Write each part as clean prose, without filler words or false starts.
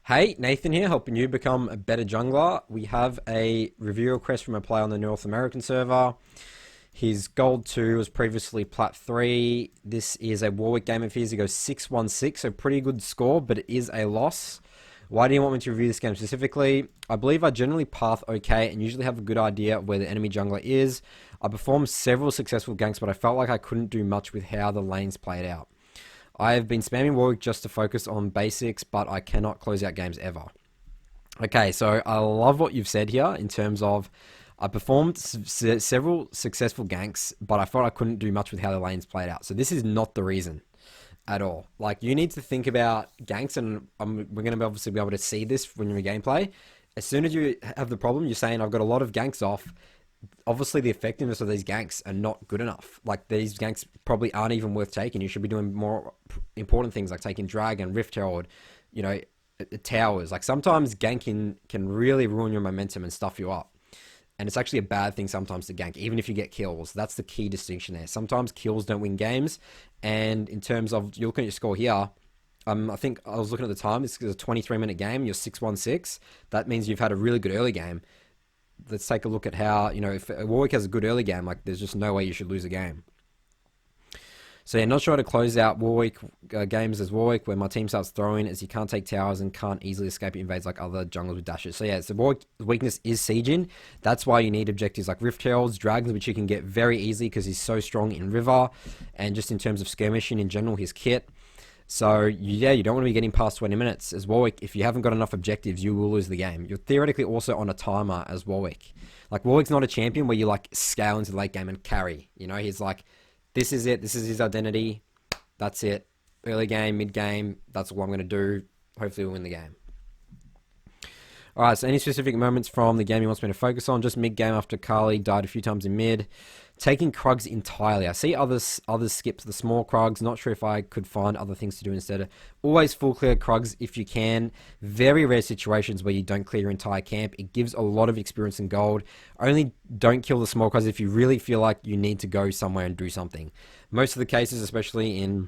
Hey, Nathan here, helping you become a better jungler. We have a review request from a player on the North American server. His gold 2 was previously plat 3. This is a Warwick game of his. He goes 6-1-6, so pretty good score, but it is a loss. Why do you want me to review this game specifically? I believe I generally path okay and usually have a good idea of where the enemy jungler is. I performed several successful ganks, but I felt like I couldn't do much with how the lanes played out. I have been spamming Warwick just to focus on basics, but I cannot close out games ever. Okay, so I love what you've said here in terms of I performed several successful ganks, but I thought I couldn't do much with how the lanes played out. So this is not the reason at all. Like, you need to think about ganks, and we're going to obviously be able to see this when you're in gameplay. As soon as you have the problem, you're saying, I've got a lot of ganks off. Obviously, the effectiveness of these ganks are not good enough. Like, these ganks probably aren't even worth taking. You should be doing more important things like taking Dragon, Rift Herald, you know, towers. Like, sometimes ganking can really ruin your momentum and stuff you up. And it's actually a bad thing sometimes to gank, even if you get kills. That's the key distinction there. Sometimes kills don't win games. And in terms of, you're looking at your score here, I think I was looking at the time, this is a 23-minute game, you're 6-1-6. That means you've had a really good early game. Let's take a look at how, if Warwick has a good early game, like, there's just no way you should lose a game. So yeah, not sure how to close out Warwick games as Warwick, where my team starts throwing, as you can't take towers and can't easily escape invades like other junglers with dashes. So yeah, so Warwick's weakness is sieging. That's why you need objectives like Rift Heralds, Dragons, which you can get very easily because he's so strong in River, and just in terms of skirmishing in general, his kit. So yeah, you don't want to be getting past 20 minutes as Warwick. If you haven't got enough objectives, you will lose the game. You're theoretically also on a timer as Warwick. Like, Warwick's not a champion where you like scale into the late game and carry. He's like, this is it. This is his identity. That's it. Early game, mid game. That's all I'm going to do. Hopefully we'll win the game. Alright, so any specific moments from the game he wants me to focus on? Just mid game after Carly died a few times in mid. Taking Krugs entirely. I see others skip the small Krugs. Not sure if I could find other things to do instead. Always full clear Krugs if you can. Very rare situations where you don't clear your entire camp. It gives a lot of experience and gold. Only don't kill the small Krugs if you really feel like you need to go somewhere and do something. Most of the cases, especially in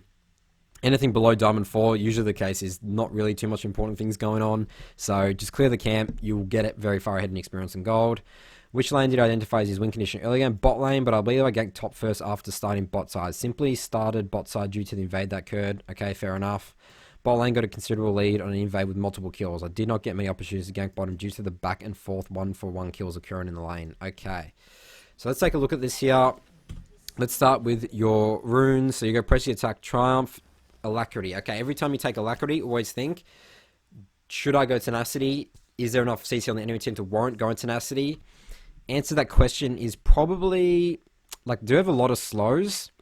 anything below Diamond 4, usually the case is not really too much important things going on. So just clear the camp. You'll get it very far ahead in experience and gold. Which lane did I identify as his win condition early game? Bot lane, but I believe I ganked top first after starting bot side. Simply started bot side due to the invade that occurred. Okay, fair enough. Bot lane got a considerable lead on an invade with multiple kills. I did not get many opportunities to gank bottom due to the back and forth 1-for-1 kills occurring in the lane. Okay, so let's take a look at this here. Let's start with your runes. So you go press the attack, triumph, alacrity. Okay, every time you take alacrity, always think, should I go tenacity? Is there enough CC on the enemy team to warrant going tenacity? Answer that question is probably, like, do you have a lot of slows?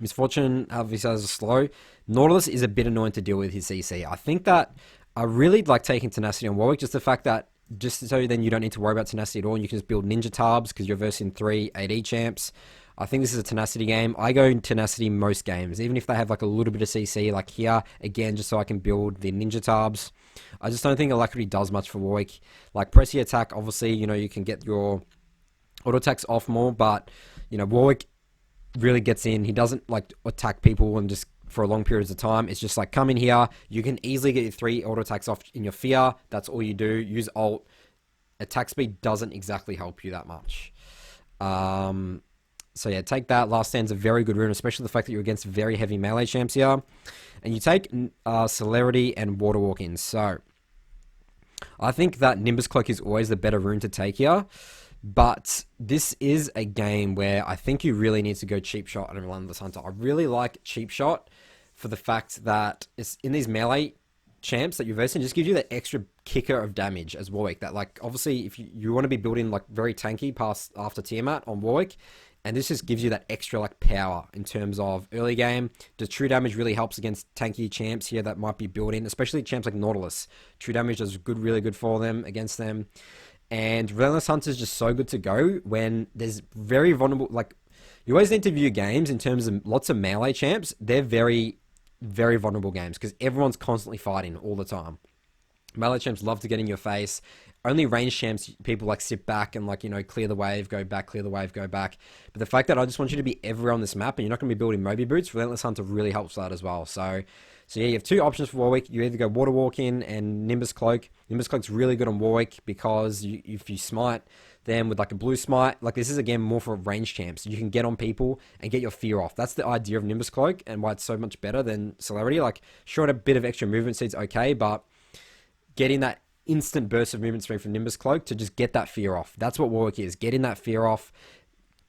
Misfortune obviously has a slow. Nautilus is a bit annoying to deal with his CC. I think that I really like taking tenacity on Warwick, just the fact that, just so then you don't need to worry about tenacity at all, and you can just build ninja tabs because you're versing 3 AD champs. I think this is a tenacity game. I go in tenacity most games, even if they have like a little bit of CC, like here, again, just so I can build the ninja tabs. I just don't think alacrity does much for Warwick. Like, pressy attack, obviously, you can get your auto attacks off more, but, Warwick really gets in. He doesn't like attack people and just for long periods of time. It's just like, come in here. You can easily get your 3 auto attacks off in your fear. That's all you do. Use ult. Attack speed doesn't exactly help you that much. So yeah, take that. Last Stand's a very good rune, especially the fact that you're against very heavy melee champs here. And you take Celerity and Water Walk in. So I think that Nimbus Cloak is always the better rune to take here. But this is a game where I think you really need to go Cheap Shot and Relentless Hunter. I really like Cheap Shot for the fact that it's in these melee champs that you're versing, just gives you that extra kicker of damage as Warwick. That, like, obviously if you want to be building like very tanky past after Tiamat on Warwick, and this just gives you that extra like power in terms of early game. The true damage really helps against tanky champs here that might be building, especially champs like Nautilus. True damage is really good for them against them. And Relentless Hunter is just so good to go when there's very vulnerable, like, you always need to view games in terms of lots of melee champs. They're very, very vulnerable games because everyone's constantly fighting all the time. Melee champs love to get in your face. Only range champs, people like sit back and like, clear the wave, go back, clear the wave, go back. But the fact that I just want you to be everywhere on this map and you're not going to be building Moby Boots, Relentless Hunter really helps that as well. So So yeah, you have two options for Warwick. You either go Water Walk in and Nimbus Cloak. Nimbus Cloak's really good on Warwick because if you smite them with like a blue smite, like this is again more for range champs. You can get on people and get your fear off. That's the idea of Nimbus Cloak and why it's so much better than Celerity. Like sure, a bit of extra movement speed's okay, but getting that instant burst of movement speed from Nimbus Cloak to just get that fear off. That's what Warwick is. Getting that fear off,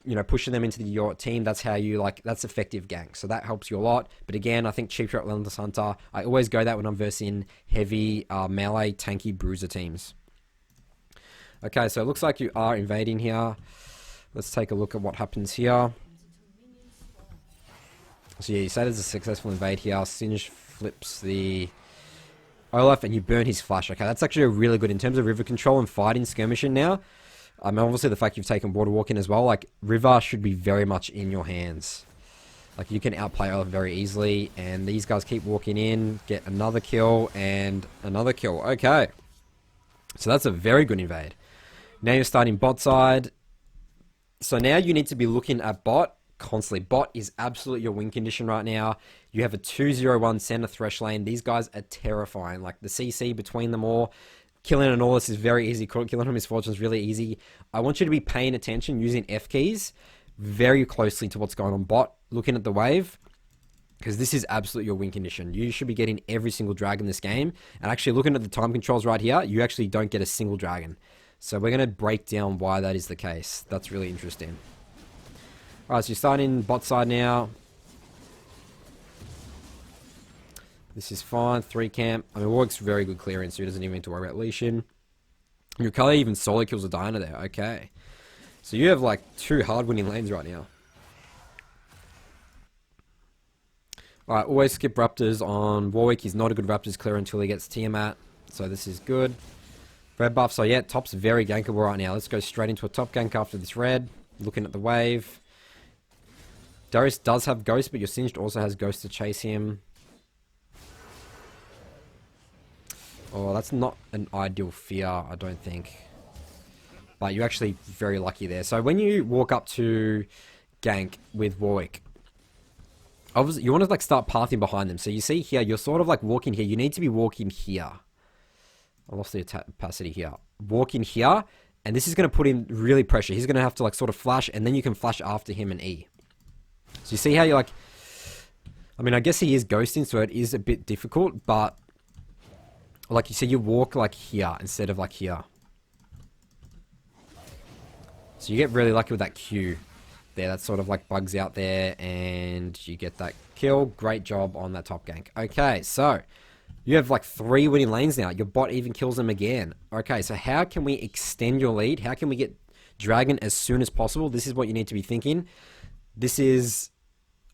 you know, pushing them into your team. That's how you that's effective gank. So that helps you a lot. But again, I think Cheap Shot Relentless Hunter, I always go that when I'm versing heavy melee tanky bruiser teams. Okay, so it looks like you are invading here. Let's take a look at what happens here. So yeah, you say there's a successful invade here. Singe flips the Olaf and you burn his flash. Okay, that's actually really good in terms of river control and fighting skirmishing now. Obviously the fact you've taken Water Walk in as well, like river should be very much in your hands. Like you can outplay Olaf very easily, and these guys keep walking in, get another kill and another kill. Okay, so that's a very good invade. Now you're starting bot side. So now you need to be looking at bot constantly. Bot is absolutely your win condition right now. You have a 2-0-1 center thresh lane. These guys are terrifying. Like the CC between them all. Killing an Aulus is very easy. Killing him Misfortune is really easy. I want you to be paying attention using F keys very closely to what's going on bot. Looking at the wave. Because this is absolutely your win condition. You should be getting every single dragon in this game. And actually looking at the time controls right here, you actually don't get a single dragon. So we're going to break down why that is the case. That's really interesting. Alright, so you're starting bot side now. This is fine. 3 camp. I mean, Warwick's very good clearance, so he doesn't even need to worry about leashing. Your Kali even solo kills a Diana there. Okay. So you have like 2 hard winning lanes right now. Alright, always skip Raptors on Warwick. He's not a good Raptors clear until he gets Tiamat. So this is good. Red buff. So yeah, top's very gankable right now. Let's go straight into a top gank after this red. Looking at the wave. Darius does have Ghost, but your Singed also has Ghost to chase him. Oh, that's not an ideal fear, I don't think. But you're actually very lucky there. So when you walk up to gank with Warwick, obviously you want to like start pathing behind them. So you see here, you're sort of like walking here. You need to be walking here. I lost the opacity here. Walking here, and this is going to put him really pressure. He's going to have to like sort of flash, and then you can flash after him and E. So you see how you're like, I mean, I guess he is ghosting, so it is a bit difficult, but like you see, you walk like here instead of like here. So you get really lucky with that Q there. That sort of like bugs out there, and you get that kill. Great job on that top gank. Okay, so you have like 3 winning lanes now. Your bot even kills them again. Okay, so how can we extend your lead? How can we get Dragon as soon as possible? This is what you need to be thinking. This is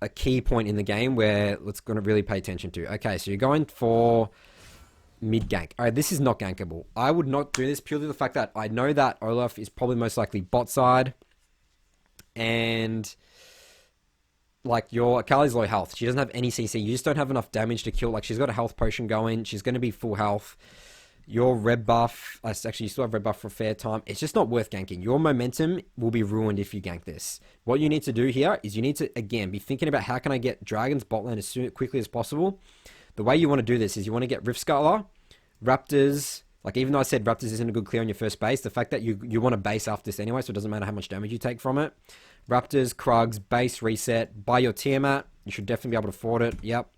a key point in the game where let's going to really pay attention to. Okay, so you're going for mid gank. Alright, this is not gankable. I would not do this purely the fact that I know that Olaf is probably most likely bot side. And like your Akali's low health. She doesn't have any CC. You just don't have enough damage to kill. Like she's got a health potion going. She's going to be full health. Your red buff, actually you still have red buff for a fair time. It's just not worth ganking. Your momentum will be ruined if you gank this. What you need to do here is you need to, again, be thinking about how can I get Dragon's bot lane as quickly as possible. The way you want to do this is you want to get Rift Scuttler, Raptors. Like even though I said Raptors isn't a good clear on your first base, the fact that you want to base after this anyway, so it doesn't matter how much damage you take from it. Raptors, Krugs, base, reset, buy your Tiamat. You should definitely be able to afford it. Yep.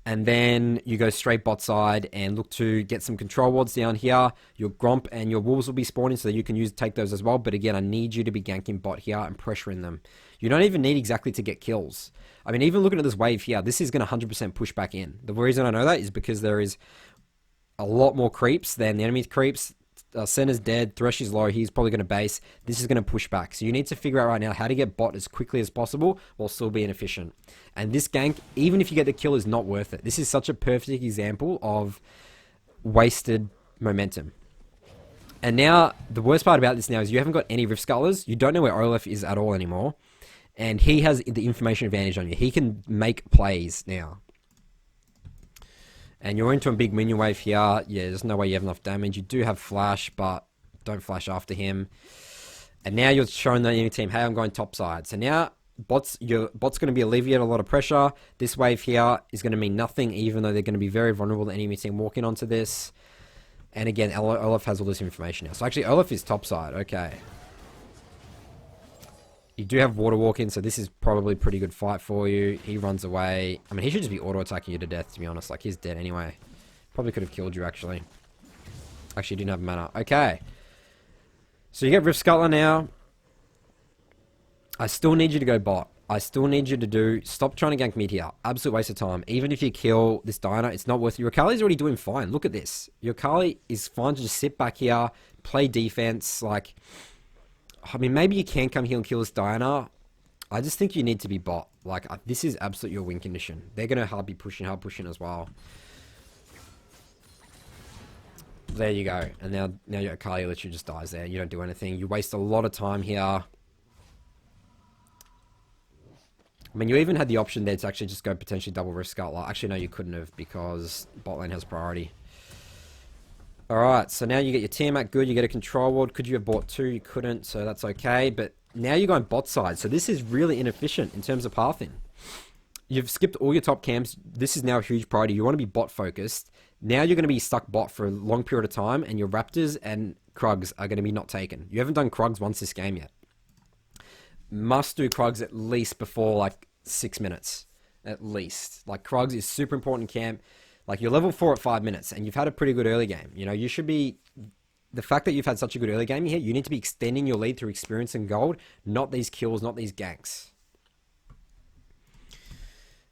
And then you go straight bot side and look to get some control wards down here. Your Gromp and your Wolves will be spawning so that you can take those as well. But again, I need you to be ganking bot here and pressuring them. You don't even need exactly to get kills. I mean, even looking at this wave here, this is going to 100% push back in. The reason I know that is because there is a lot more creeps than the enemy creeps. Senna's dead, Thresh is low, he's probably going to base. This is going to push back. So you need to figure out right now how to get bot as quickly as possible while still being efficient. And this gank, even if you get the kill, is not worth it. This is such a perfect example of wasted momentum. And now, the worst part about this now is you haven't got any Rift Scuttlers. You don't know where Olaf is at all anymore. And he has the information advantage on you. He can make plays now. And you're into a big minion wave here. Yeah, there's no way you have enough damage. You do have flash, but don't flash after him. And now you're showing the enemy team, hey, I'm going top side. So now Your bot's going to be alleviating a lot of pressure. This wave here is going to mean nothing, even though they're going to be very vulnerable to enemy team walking onto this. And again, Olaf has all this information now. So actually, Olaf is topside. Okay. You do have water walking, so this is probably a pretty good fight for you. He runs away. I mean, he should just be auto-attacking you to death, to be honest. Like, he's dead anyway. Probably could have killed you, actually. Actually, he didn't have mana. Okay. So you get Rift Scuttler now. I still need you to go bot. I still need you to stop trying to gank mid here. Absolute waste of time. Even if you kill this Diana, it's not worth it. Your Akali's already doing fine. Look at this. Your Akali is fine to just sit back here, play defense. Like, I mean, maybe you can come here and kill this Diana. I just think you need to be bot. Like, this is absolutely your win condition. They're going to hard pushing as well. There you go. And now your Akali literally just dies there. You don't do anything. You waste a lot of time here. I mean, you even had the option there to actually just go potentially double Rift Scuttler. Actually, no, you couldn't have because bot lane has priority. Alright, so now you get your Tiamat good, you get a control ward. Could you have bought 2? You couldn't, so that's okay. But now you're going bot side, so this is really inefficient in terms of pathing. You've skipped all your top camps. This is now a huge priority. You want to be bot focused. Now you're going to be stuck bot for a long period of time, and your Raptors and Krugs are going to be not taken. You haven't done Krugs once this game yet. Must do Krugs at least before like 6 minutes. At least. Like, Krugs is super important in camp. Like, you're level 4 at 5 minutes, and you've had a pretty good early game. You know, you should be... The fact that you've had such a good early game here, you need to be extending your lead through experience and gold, not these kills, not these ganks.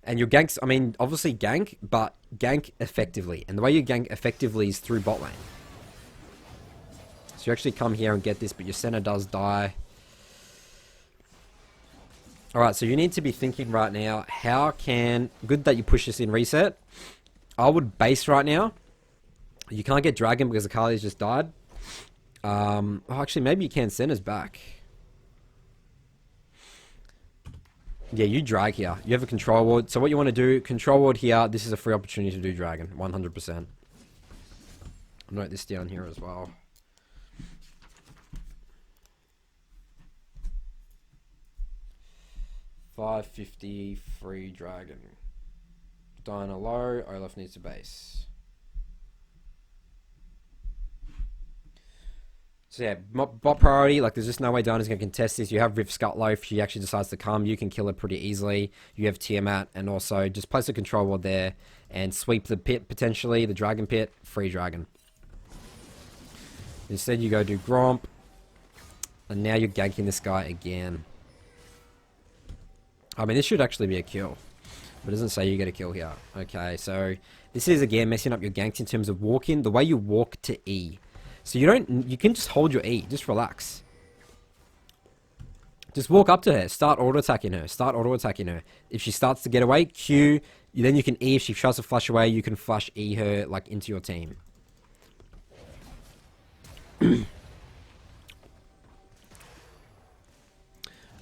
And your ganks, I mean, obviously gank, but gank effectively. And the way you gank effectively is through bot lane. So you actually come here and get this, but your center does die. Alright, so you need to be thinking right now, how can... Good that you push this in reset. I would base right now. You can't get Dragon because Akali's just died. Oh, actually, maybe you can. Center's back. Yeah, you drag here. You have a control ward. So what you want to do, control ward here. This is a free opportunity to do Dragon. 100%. Note this down here as well. $550 free Dragon. Diana low, Olaf needs to base. So yeah, bot priority, like there's just no way Diana's going to contest this. You have Rift Scuttler, if she actually decides to come, you can kill her pretty easily. You have Tiamat, and also just place a control ward there and sweep the pit potentially, the Dragon pit, free Dragon. Instead you go do Gromp, and now you're ganking this guy again. I mean, this should actually be a kill. But it doesn't say you get a kill here. Okay, so this is again messing up your ganks in terms of walking. The way you walk to E. So you can just hold your E. Just relax. Just walk up to her. Start auto-attacking her. Start auto-attacking her. If she starts to get away, Q. Then you can E. If she tries to flush away, you can flush E her like into your team.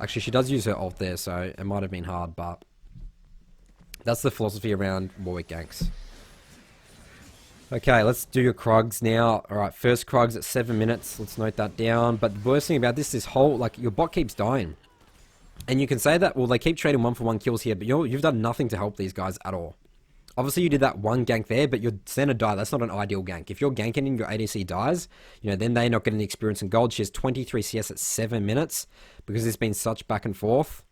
Actually, she does use her ult there, so it might have been hard, but... That's the philosophy around Warwick ganks. Okay, let's do your Krugs now. Alright, first Krugs at 7 minutes. Let's note that down. But the worst thing about this whole, like, your bot keeps dying. And you can say that, well, they keep trading 1-for-1 kills here, but you've done nothing to help these guys at all. Obviously, you did that one gank there, but your center died. That's not an ideal gank. If you're ganking and your ADC dies, you know, then they're not getting the experience and gold. She has 23 CS at 7 minutes because there's been such back and forth.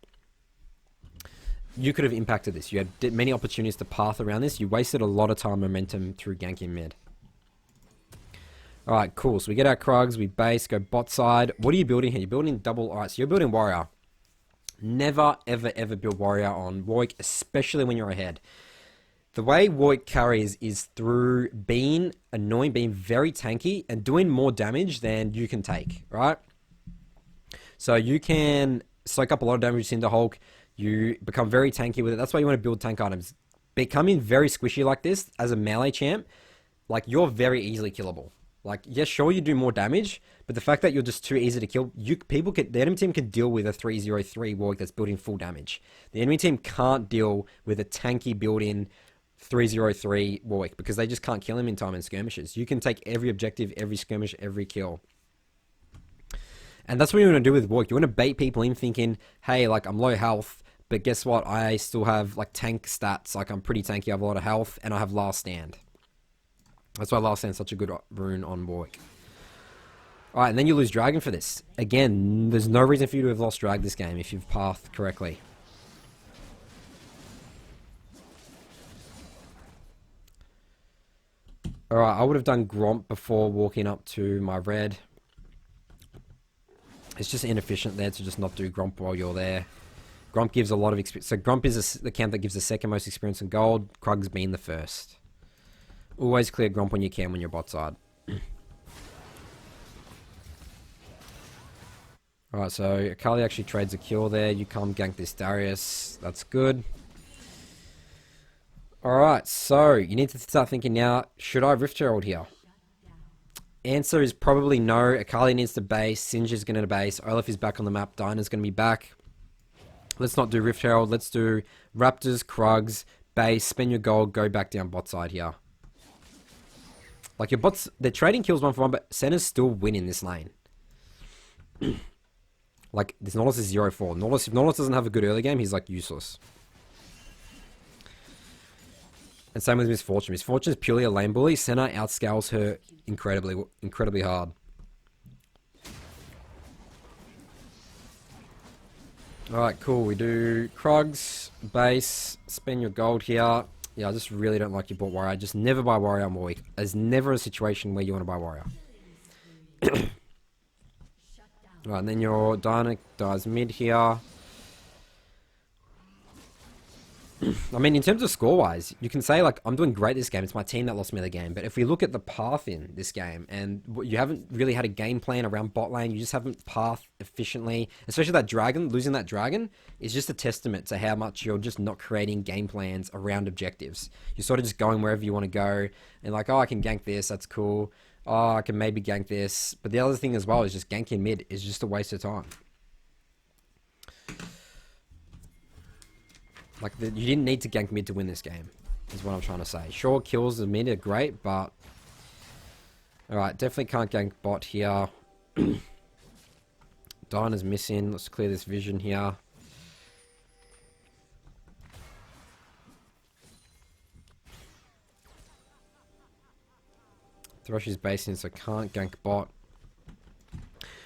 You could have impacted this. You had many opportunities to path around this. You wasted a lot of time momentum through ganking mid. Alright, cool. So we get our Krugs, we base, go bot side. What are you building here? You're building double... Alright, so you're building Warrior. Never, ever, ever build Warrior on Warwick, especially when you're ahead. The way Warwick carries is through being annoying, being very tanky, and doing more damage than you can take, right? So you can soak up a lot of damage into Hulk. You become very tanky with it. That's why you want to build tank items. Becoming very squishy like this as a melee champ, like, you're very easily killable. Like, yes, sure, you do more damage, but the fact that you're just too easy to kill, the enemy team can deal with a 303 Warwick that's building full damage. The enemy team can't deal with a tanky built-in 303 Warwick because they just can't kill him in time in skirmishes. You can take every objective, every skirmish, every kill. And that's what you want to do with Warwick. You want to bait people in thinking, hey, like, I'm low health, but guess what? I still have, like, tank stats. Like, I'm pretty tanky, I have a lot of health, and I have Last Stand. That's why Last Stand's such a good rune on Warwick. Alright, and then you lose Dragon for this. Again, there's no reason for you to have lost Drag this game if you've pathed correctly. Alright, I would have done Gromp before walking up to my red. It's just inefficient there to just not do Gromp while you're there. Gromp gives a lot of experience. So Gromp is the camp that gives the second most experience in gold. Krug's been the first. Always clear Gromp when you can when you're bot side. Alright, so Akali actually trades a kill there. You come gank this Darius. That's good. Alright, so you need to start thinking now, should I Rift Herald here? Answer is probably no. Akali needs to base. Singed is going to base. Olaf is back on the map. Dinah's going to be back. Let's not do Rift Herald. Let's do Raptors, Krugs, base, spend your gold, go back down bot side here. Like your bots, they're trading kills 1 for 1, but Senna's still winning this lane. Like, this Nautilus is 0-4. Nautilus, if Nautilus doesn't have a good early game, he's like useless. And same with Misfortune. Misfortune is purely a lane bully. Senna outscales her incredibly hard. Alright, cool. We do Krugs, base, spend your gold here. Yeah, I just really don't like you bought Warrior. Just never buy Warrior on Warwick. There's never a situation where you want to buy Warrior. Alright, and then your Diana dies mid here. I mean, in terms of score-wise, you can say, like, I'm doing great this game. It's my team that lost me the game. But if we look at the path in this game, and you haven't really had a game plan around bot lane, you just haven't pathed efficiently, especially that dragon, losing that dragon, is just a testament to how much you're just not creating game plans around objectives. You're sort of just going wherever you want to go, and like, oh, I can gank this, that's cool. Oh, I can maybe gank this. But the other thing as well is just ganking mid is just a waste of time. Like, you didn't need to gank mid to win this game, is what I'm trying to say. Sure, kills the mid are great, but... Alright, definitely can't gank bot here. Diana's missing. Let's clear this vision here. Thrush is basing, so can't gank bot.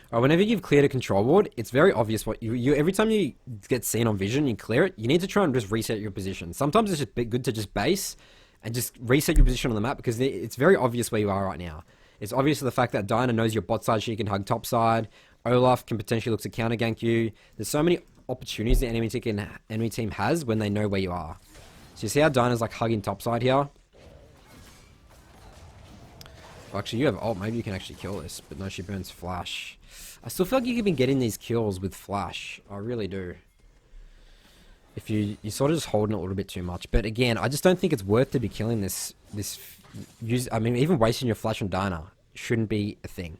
Whenever you've cleared a control ward, it's very obvious what you every time you get seen on vision, you clear it, you need to try and just reset your position. Sometimes it's just good to just base and just reset your position on the map because it's very obvious where you are right now. It's obvious to the fact that Diana knows your bot side, she can hug top side. Olaf can potentially look to counter gank you. There's so many opportunities the enemy team has when they know where you are. So you see how Diana's like hugging top side here? Well, actually, you have ult. Maybe you can actually kill this. But no, she burns flash. I still feel like you've been getting these kills with flash. I really do. If you're sort of just holding it a little bit too much. But again, I just don't think it's worth to be killing this. I mean, even wasting your flash on Diana shouldn't be a thing.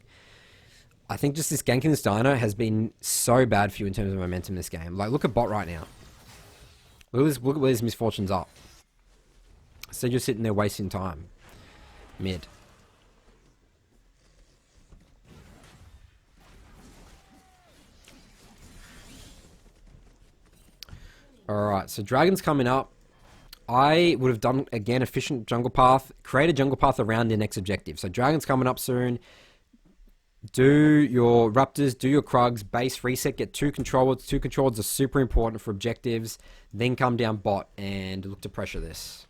I think just this ganking this Diana has been so bad for you in terms of momentum in this game. Like, look at bot right now. Look at where his Misfortune's up. So you're sitting there wasting time. Mid. Alright, so Dragon's coming up. I would have done, again, efficient jungle path. Create a jungle path around your next objective. So Dragon's coming up soon. Do your Raptors, do your Krugs, base reset, get 2 control wards. 2 control wards are super important for objectives. Then come down bot and look to pressure this.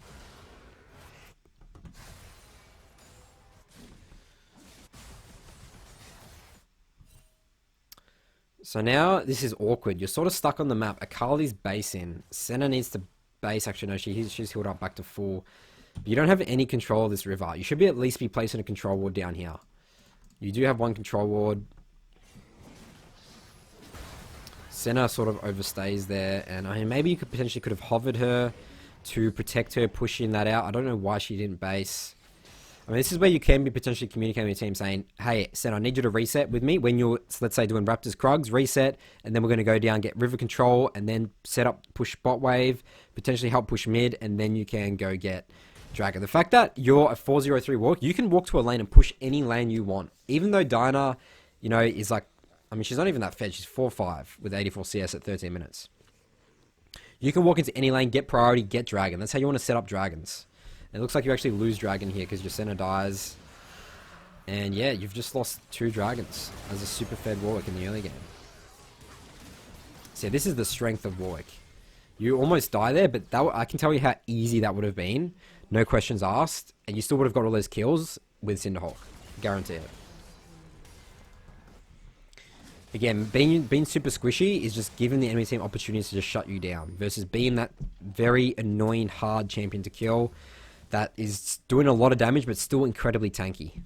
So now this is awkward. You're sort of stuck on the map. Akali's basing. Senna needs to base. Actually, no, she's healed up back to full. But you don't have any control of this river. You should at least be placing a control ward down here. You do have 1 control ward. Senna sort of overstays there. And I mean, maybe you could potentially could have hovered her to protect her, pushing that out. I don't know why she didn't base. I mean, this is where you can be potentially communicating with your team saying, hey, Sen, I need you to reset with me. When you're, let's say, doing Raptors Krugs, reset, and then we're going to go down, get river control, and then set up, push bot wave, potentially help push mid, and then you can go get Dragon. The fact that you're a 4-0-3 walk, you can walk to a lane and push any lane you want. Even though Diana, you know, is like I mean, she's not even that fed. She's 4-5 with 84 CS at 13 minutes. You can walk into any lane, get priority, get dragon. That's how you want to set up dragons. It looks like you actually lose dragon here because your center dies. And yeah, you've just lost 2 dragons as a super fed Warwick in the early game. So yeah, this is the strength of Warwick. You almost die there, but I can tell you how easy that would have been. No questions asked. And you still would have got all those kills with Cinderhawk. Guarantee it. Again, being super squishy is just giving the enemy team opportunities to just shut you down. Versus being that very annoying, hard champion to kill that is doing a lot of damage, but still incredibly tanky.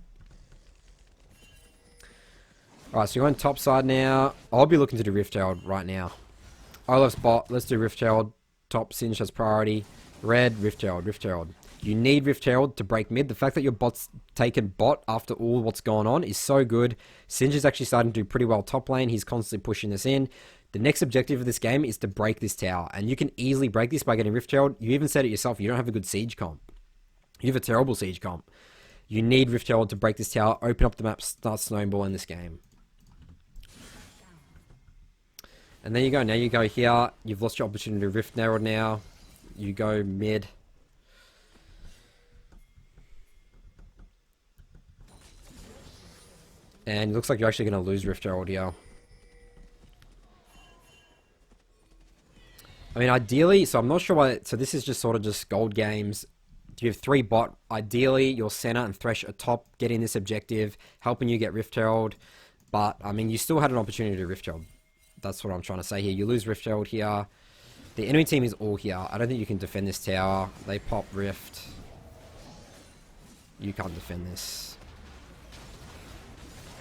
Alright, so you're on top side now. I'll be looking to do Rift Herald right now. Olaf's bot, let's do Rift Herald. Top Singe has priority. Red, Rift Herald, Rift Herald. You need Rift Herald to break mid. The fact that your bot's taken bot after all what's going on is so good. Singe is actually starting to do pretty well top lane. He's constantly pushing this in. The next objective of this game is to break this tower. And you can easily break this by getting Rift Herald. You even said it yourself, you don't have a good siege comp. You have a terrible siege comp. You need Rift Herald to break this tower, open up the map, start snowballing this game. And there you go. Now you go here. You've lost your opportunity to Rift Herald now. You go mid. And it looks like you're actually going to lose Rift Herald here. I mean, ideally, so I'm not sure why, so this is just sort of just gold games. You have 3 bot. Ideally, your center and Thresh are top, getting this objective, helping you get Rift Herald. But, I mean, you still had an opportunity to Rift Herald. That's what I'm trying to say here. You lose Rift Herald here. The enemy team is all here. I don't think you can defend this tower. They pop Rift. You can't defend this.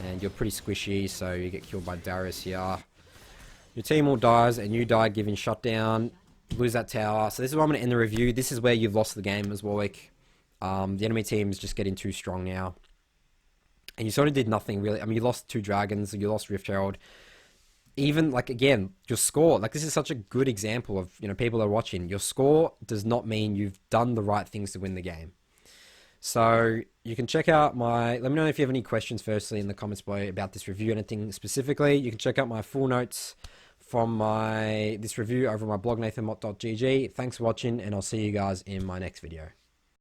And you're pretty squishy, so you get killed by Darius here. Your team all dies, and you die giving shutdown. Lose that tower. So this is where I'm going to end the review. This is where you've lost the game as Warwick. The enemy team is just getting too strong now. And you sort of did nothing, really. I mean, you lost 2 dragons. You lost Rift Herald. Even, like, again, your score. Like, this is such a good example of, you know, people are watching. Your score does not mean you've done the right things to win the game. So you can check out let me know if you have any questions firstly in the comments below about this review, anything specifically. You can check out my full notes from this review over my blog, nathanmott.gg. Thanks for watching, and I'll see you guys in my next video.